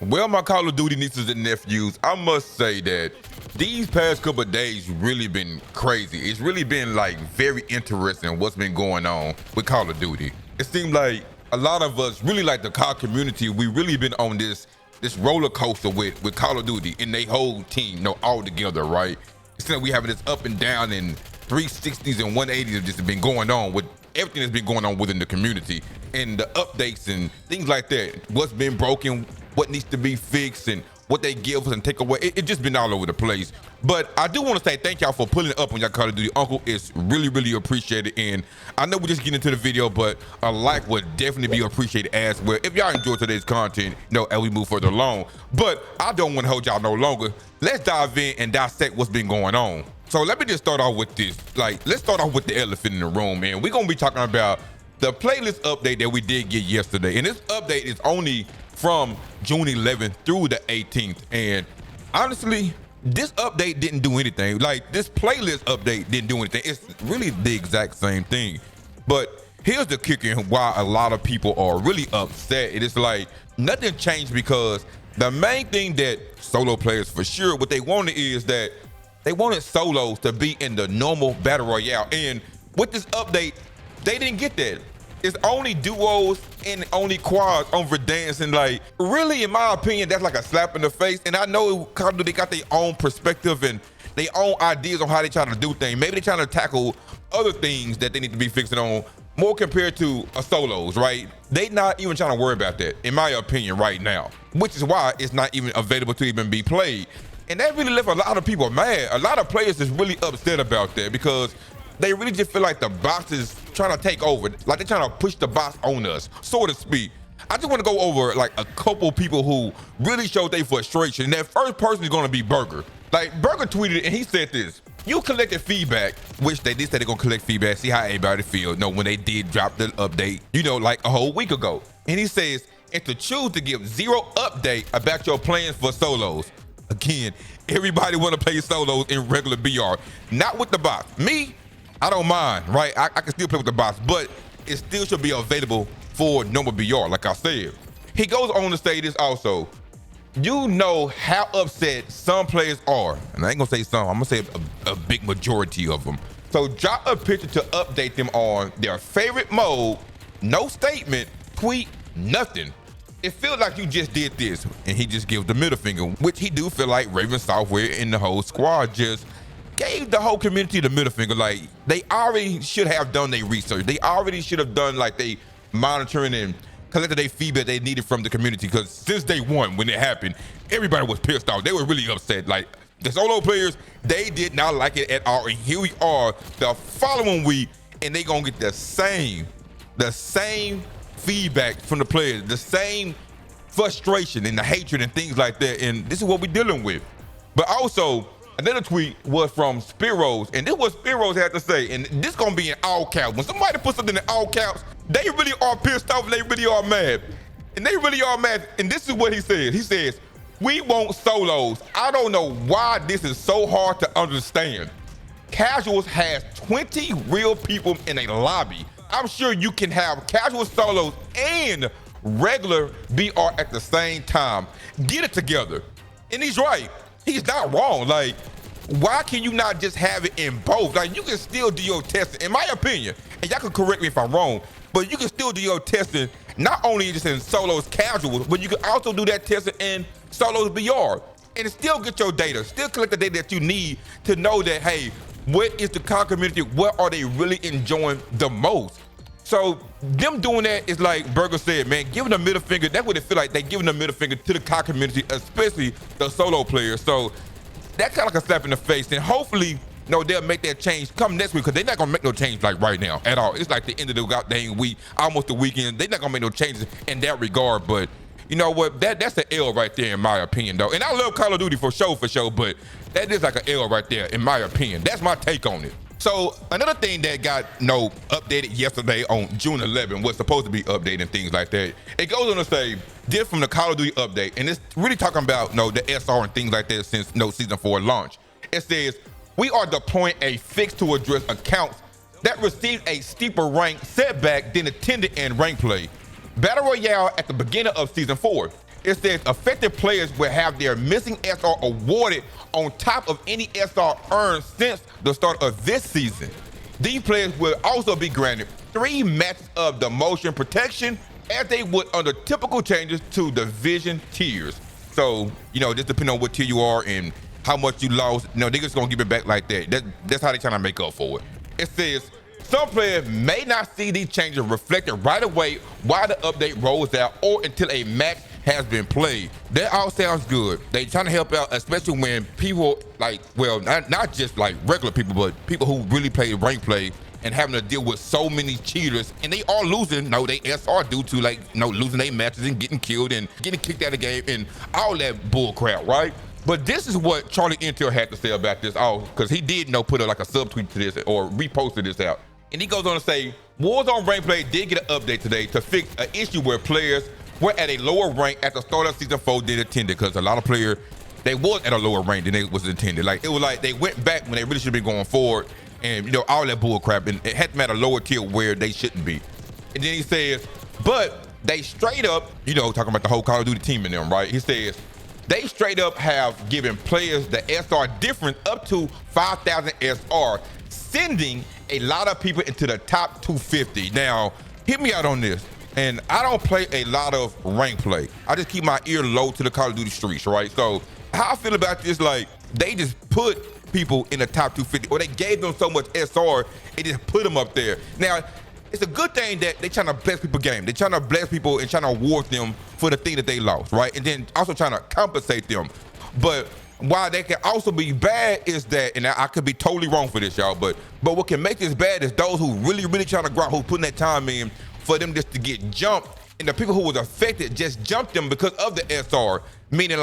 Well, my Call of Duty nieces and nephews, I must say that these past couple of days really been crazy. It's really been like very interesting what's been going on with Call of Duty. It seems like a lot of us, really like the COD community, we really been on this roller coaster with Call of Duty and they whole team, all together, right? It's like we having this up and down and 360s and 180s have just been going on with everything that's been going on within the community and the updates and things like that. What's been broken, what needs to be fixed, and what they give us and take away. It just been all over the place. But I do want to say thank y'all for pulling up on y'all Call of Duty Uncle. It's really, really appreciated. And I know we're just getting into the video, but a like would definitely be appreciated as well if y'all enjoy today's content, as we move further along. But I don't want to hold y'all no longer. Let's dive in and dissect what's been going on. So let me just start off with this. Let's start off with the elephant in the room, man. We're going to be talking about the playlist update that we did get yesterday. And this update is only from June 11th through the 18th. And honestly, this update didn't do anything. This playlist update didn't do anything. It's really the exact same thing. But here's the kicker and why a lot of people are really upset. It is like nothing changed, because the main thing that solo players for sure, what they wanted is that they wanted solos to be in the normal battle royale. And with this update, they didn't get that. It's only duos and only quads on Verdansk, and really, in my opinion, that's like a slap in the face. And I know Call of Duty got their own perspective and their own ideas on how they try to do things. Maybe they're trying to tackle other things that they need to be fixing on more compared to a solos, right? They not even trying to worry about that, in my opinion, right now, which is why it's not even available to even be played. And that really left a lot of people mad. A lot of players is really upset about that, because they really just feel like the box is trying to take over. Like they're trying to push the box on us, so to speak. I just want to go over a couple people who really showed their frustration. And that first person is going to be Burger. Burger tweeted and he said this: "You collected feedback," which they did say they're going to collect feedback, see how everybody feels. When they did drop the update, a whole week ago. And he says, "And to choose to give zero update about your plans for solos." Again, everybody want to play solos in regular BR, not with the box. Me, I don't mind, right? I can still play with the box, but it still should be available for normal BR, like I said. He goes on to say this also: "You know how upset some players are," and I ain't gonna say some, I'm gonna say a big majority of them. "So drop a picture to update them on their favorite mode. No statement, tweet, nothing. It feels like you just did this." And he just gives the middle finger, which he do feel like Raven Software and the whole squad just gave the whole community the middle finger. They already should have done their research. They already should have done they monitoring and collected their feedback they needed from the community, because since day one when it happened, everybody was pissed off. They were really upset. The solo players, they did not like it at all. And here we are the following week, and they gonna get the same feedback from the players, the same frustration and the hatred and things like that. And this is what we're dealing with. But also, another tweet was from Spiros, and this is what Spiros had to say, and this gonna be in all caps. When somebody puts something in all caps, they really are pissed off, and they really are mad. And they really are mad, and this is what he says. He says, "We want solos. I don't know why this is so hard to understand. Casuals has 20 real people in a lobby. I'm sure you can have casual solos and regular BR at the same time. Get it together." And he's right. He's not wrong. Why can you not just have it in both? You can still do your testing, in my opinion, and y'all can correct me if I'm wrong, but you can still do your testing not only just in solos casuals, but you can also do that testing in solos BR and still get your data, still collect the data that you need to know that, hey, what is the COD community? What are they really enjoying the most? So them doing that is like Burger said, man, giving a middle finger. That's what it feel like. They giving a middle finger to the COD community, especially the solo players. So that's kind of like a slap in the face. And hopefully, they'll make that change come next week, because they're not gonna make no change right now at all. It's like the end of the goddamn week, almost the weekend. They're not gonna make no changes in that regard. But you know what? That's an L right there, in my opinion, though. And I love Call of Duty for sure, but that is like an L right there, in my opinion. That's my take on it. So another thing that got updated yesterday on June 11th was supposed to be updating things like that. It goes on to say, this from the Call of Duty update, and it's really talking about the SR and things like that since season 4 launch. It says, "We are deploying a fix to address accounts that received a steeper rank setback than attended in rank play. Battle Royale at the beginning of season 4. it says affected players will have their missing SR awarded on top of any SR earned since the start of this season. These players will also be granted 3 matches of the motion protection as they would under typical changes to division tiers. So, just depending on what tier you are and how much you lost, they're just gonna give it back like that. That's how they're trying to make up for it. It says, some players may not see these changes reflected right away while the update rolls out or until a match has been played. That all sounds good. They trying to help out, especially when people not just like regular people, but people who really play rank play and having to deal with so many cheaters, and they are losing, they SR due to losing their matches and getting killed and getting kicked out of the game and all that bull crap, right? But this is what Charlie Intel had to say about this, because he did put a subtweet to this or reposted this out. And he goes on to say, Warzone rank play did get an update today to fix an issue where players were at a lower rank at the start of season 4 than intended, because a lot of players, they was at a lower rank than they was intended. It was like they went back when they really should be going forward, and all that bull crap, and it had them at a lower tier where they shouldn't be. And then he says, but they straight up, talking about the whole Call of Duty team and them, right? He says, they straight up have given players the SR difference up to 5,000 SR, sending a lot of people into the top 250. Now, hit me out on this. And I don't play a lot of rank play. I just keep my ear low to the Call of Duty streets, right? So how I feel about this, they just put people in the top 250, or they gave them so much SR, it just put them up there. Now, it's a good thing that they trying to bless people game. They trying to bless people and trying to award them for the thing that they lost, right? And then also trying to compensate them. But why they can also be bad is that, and I could be totally wrong for this, y'all, but what can make this bad is those who really, really trying to grind, who putting that time in for them just to get jumped, and the people who was affected just jumped them because of the SR, meaning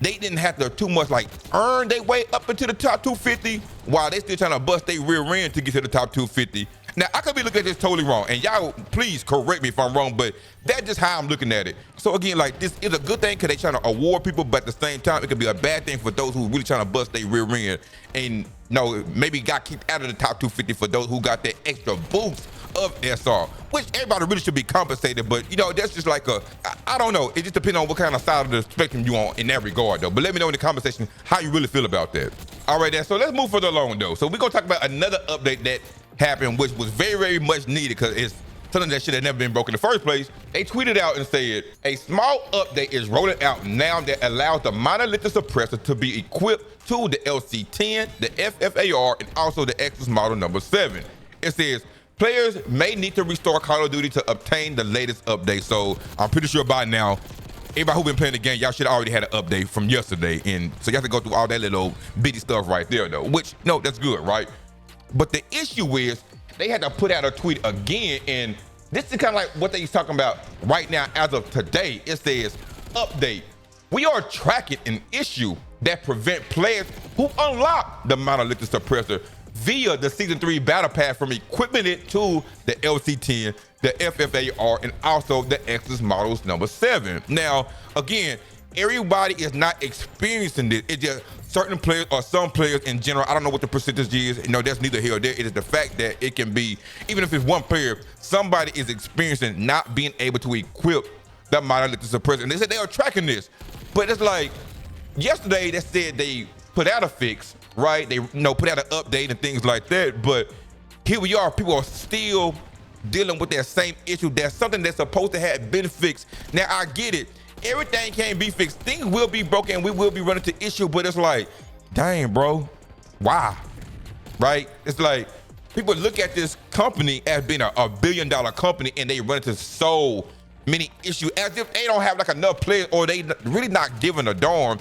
they didn't have to too much earn their way up into the top 250 while they still trying to bust their rear end to get to the top 250. Now, I could be looking at this totally wrong, and y'all please correct me if I'm wrong, but that's just how I'm looking at it. So again, this is a good thing because they trying to award people, but at the same time, it could be a bad thing for those who really trying to bust their rear end and maybe got kicked out of the top 250 for those who got that extra boost of SR, which everybody really should be compensated, but that's just I don't know. It just depends on what kind of side of the spectrum you on in that regard, though. But let me know in the comment section how you really feel about that. All right, then, so let's move further along, though. So we're gonna talk about another update that happened, which was very, very much needed because it's something that should have never been broken in the first place. They tweeted out and said, a small update is rolling out now that allows the monolithic suppressor to be equipped to the LC-10, the FFAR, and also the Exodus model number 7. It says, players may need to restore Call of Duty to obtain the latest update. So I'm pretty sure by now, everybody who been playing the game, y'all should have already had an update from yesterday. And so you have to go through all that little bitty stuff right there, though, which, that's good, right? But the issue is they had to put out a tweet again, and this is kind of like what they're talking about right now as of today. It says, update. We are tracking an issue that prevent players who unlock the monolithic suppressor via the Season 3 Battle Pass from equipping it to the LC-10, the FFAR, and also the Exodus models number 7. Now, again, everybody is not experiencing this. It's just certain players or some players in general. I don't know what the percentage is. That's neither here or there. It is the fact that it can be, even if it's one player, somebody is experiencing not being able to equip the monolithic suppressor. And they said they are tracking this. But it's yesterday they said they put out a fix, right? They put out an update and things like that. But here we are, people are still dealing with that same issue. That's something that's supposed to have been fixed. Now, I get it. Everything can't be fixed. Things will be broken. We will be running into issue, but it's dang, bro, why? Right? It's people look at this company as being a $1 billion company, and they run into so many issues as if they don't have enough players, or they really not giving a darn,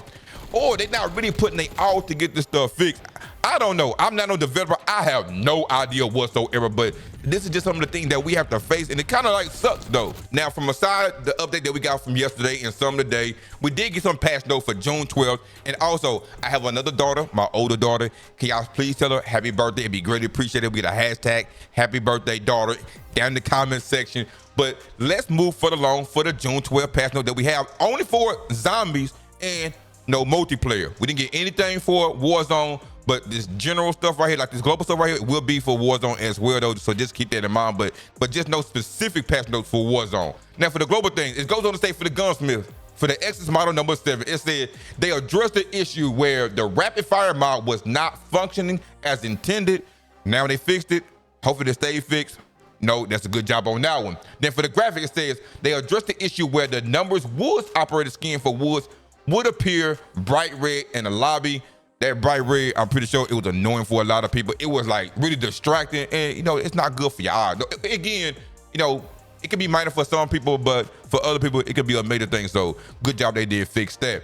or they not really putting their all to get this stuff fixed. I don't know. I'm not no developer. I have no idea whatsoever, but this is just some of the things that we have to face, and it kind of sucks, though. Now, from aside the update that we got from yesterday and some of the day, we did get some patch notes for June 12th, and also, I have another daughter, my older daughter. Can y'all please tell her happy birthday? It'd be greatly appreciated. We get a hashtag, happy birthday, daughter, down in the comment section. But let's move further along for the June 12th patch note that we have only for zombies and no multiplayer. We didn't get anything for Warzone, but this general stuff right here, this global stuff right here, will be for Warzone as well, though. So just keep that in mind. But just no specific patch notes for Warzone. Now for the global thing, it goes on to say for the gunsmith For the Exodus model number 7, it said they addressed the issue where the rapid fire mod was not functioning as intended. Now they fixed it. Hopefully it stay fixed. No, that's a good job on that one. Then for the graphic, it says they addressed the issue where the numbers Woods operator skin for Woods would appear bright red in the lobby. That bright red, I'm pretty sure it was annoying for a lot of people. It was like really distracting, and it's not good for your eyes. Again, it could be minor for some people, but for other people, it could be a major thing. So good job they did fix that.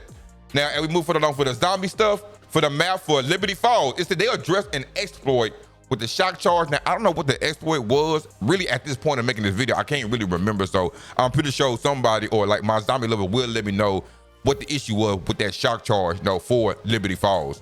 Now, and we move along for the zombie stuff. For the map for Liberty Falls, it said they addressed an exploit with the shock charge. Now, I don't know what the exploit was really at this point of making this video. I can't really remember. So I'm pretty sure somebody or like my zombie lover will let me know what the issue was with that shock charge, for Liberty Falls.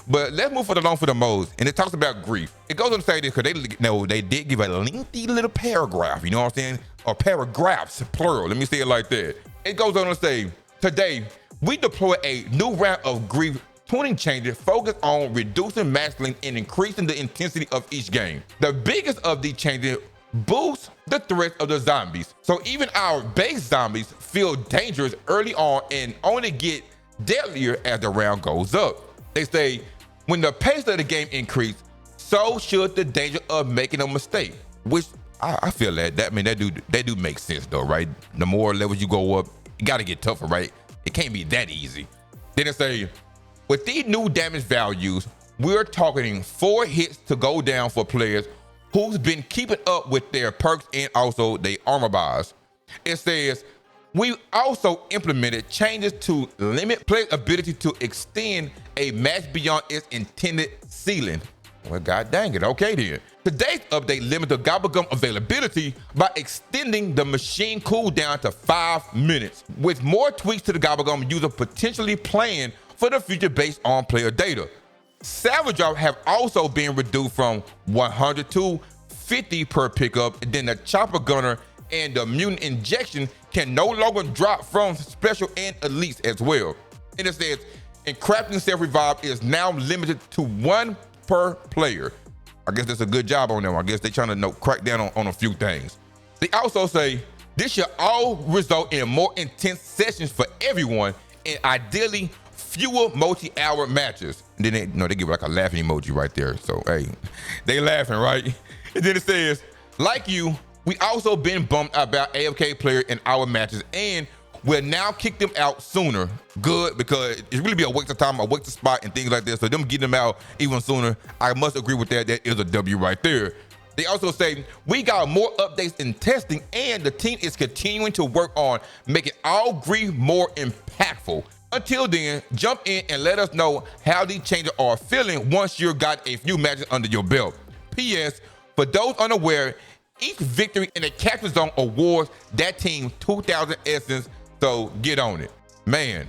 But let's move along for the modes, and it talks about grief. It goes on to say this because they did give a lengthy little paragraph, you know what I'm saying? Or paragraphs, plural. Let me say it like that. It goes on to say, today, we deploy a new round of grief tuning changes focused on reducing match length and increasing the intensity of each game. The biggest of these changes boosts the threat of the zombies. So even our base zombies feel dangerous early on and only get deadlier as the round goes up. They say, when the pace of the game increases, so should the danger of making a mistake, which I feel that do make sense though, right? The more levels you go up, you gotta get tougher, right? It can't be that easy. Then they say, with these new damage values, we're targeting 4 hits to go down for players who's been keeping up with their perks and also their armor buys. It says, we also implemented changes to limit players' ability to extend a match beyond its intended ceiling. Well, god dang it, okay then. Today's update limits the Gobblegum availability by extending the machine cooldown to 5 minutes. With more tweaks to the Gobblegum, user potentially plan for the future based on player data. Salvage drops have also been reduced from 100 to 50 per pickup, and then the chopper gunner and the mutant injection can no longer drop from special and elites as well. And it says, and crafting self-revive is now limited to 1 per player. I guess that's a good job on them. I guess they're trying to crack down on a few things. They also say this should all result in more intense sessions for everyone and ideally fewer multi-hour matches. And then they give like a laughing emoji right there. So hey, they laughing, right? And then it says, like you, we also been bummed about AFK player in our matches and we'll now kick them out sooner. Good, because it really be a waste of time, a waste of spot and things like that. So them getting them out even sooner, I must agree with that. That is a W right there. They also say, we got more updates in testing and the team is continuing to work on making all grief more impactful. Until then, jump in and let us know how these changes are feeling once you've got a few matches under your belt. P.S. For those unaware, each victory in the Capture Zone awards that team 2,000 essence, so get on it. Man,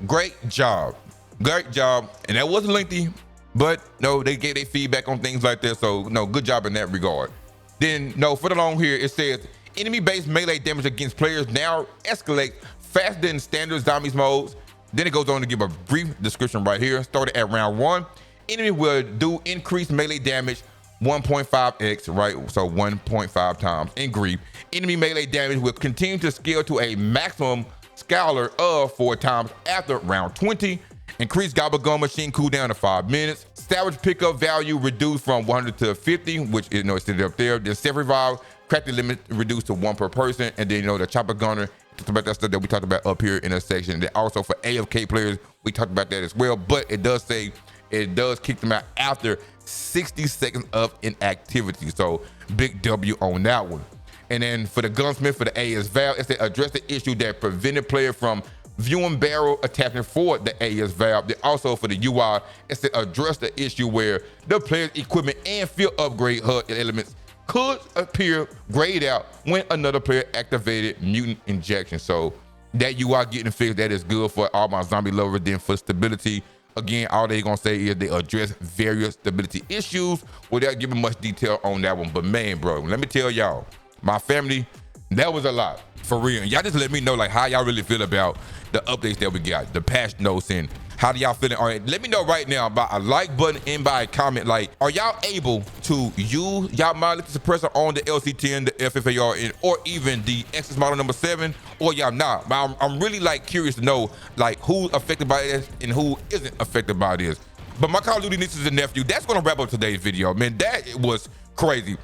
great job. Great job. And that wasn't lengthy, but no, they gave their feedback on things like that, so no, good job in that regard. Then, no, for the long here, it says, enemy-based melee damage against players now escalates faster than standard zombies modes. Then it goes on to give a brief description right here. Started at round 1, enemy will do increased melee damage 1.5x, right? So 1.5 times in grief. Enemy melee damage will continue to scale to a maximum scalar of 4 times after round 20. Increased Gobblegum machine cooldown to 5 minutes. Salvage pickup value reduced from 100 to 50, which it's still up there. Then self-revive, crafting limit reduced to 1 per person. And then the chopper gunner, talked about that stuff that we talked about up here in a section. Then also for AFK players, we talked about that as well. But it does say it does kick them out after 60 seconds of inactivity. So big W on that one. And then for the gunsmith, for the AS valve, it's to address the issue that prevented player from viewing barrel attachment for the AS valve. Then also for the UI, it's to address the issue where the player's equipment and field upgrade HUD elements could appear grayed out when another player activated mutant injection. So that UI getting fixed, that is good for all my zombie lovers. Then for stability, again, all they gonna say is they address various stability issues without giving much detail on that one. But man, bro, let me tell y'all, my family, that was a lot for real. Y'all just let me know like how y'all really feel about the updates that we got, the patch notes, and How do y'all feeling? All right, let me know right now by a like button and by a comment. Like, are y'all able to use y'all mild suppressor on the LC10, the FFAR, or even the X's model number 7, or y'all not? But I'm really like curious to know like who's affected by this and who isn't affected by this. But my Call of Duty nieces and nephew, that's gonna wrap up today's video, man. That was crazy.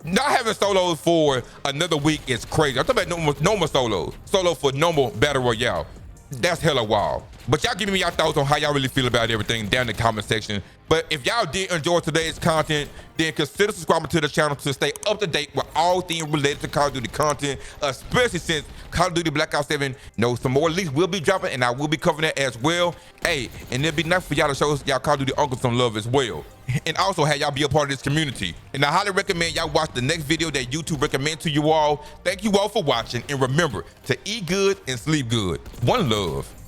Not having solos for another week is crazy. I'm talking about normal solos. Solo for normal battle royale. That's hella wild. But y'all give me your thoughts on how y'all really feel about everything down in the comment section. But if y'all did enjoy today's content, then consider subscribing to the channel to stay up to date with all things related to Call of Duty content, especially since Call of Duty Black Ops 7 knows some more leaks will be dropping, and I will be covering that as well. Hey, and it'd be nice for y'all to show y'all Call of Duty uncles some love as well. And also have y'all be a part of this community. And I highly recommend y'all watch the next video that YouTube recommends to you all. Thank you all for watching, and remember to eat good and sleep good. One love.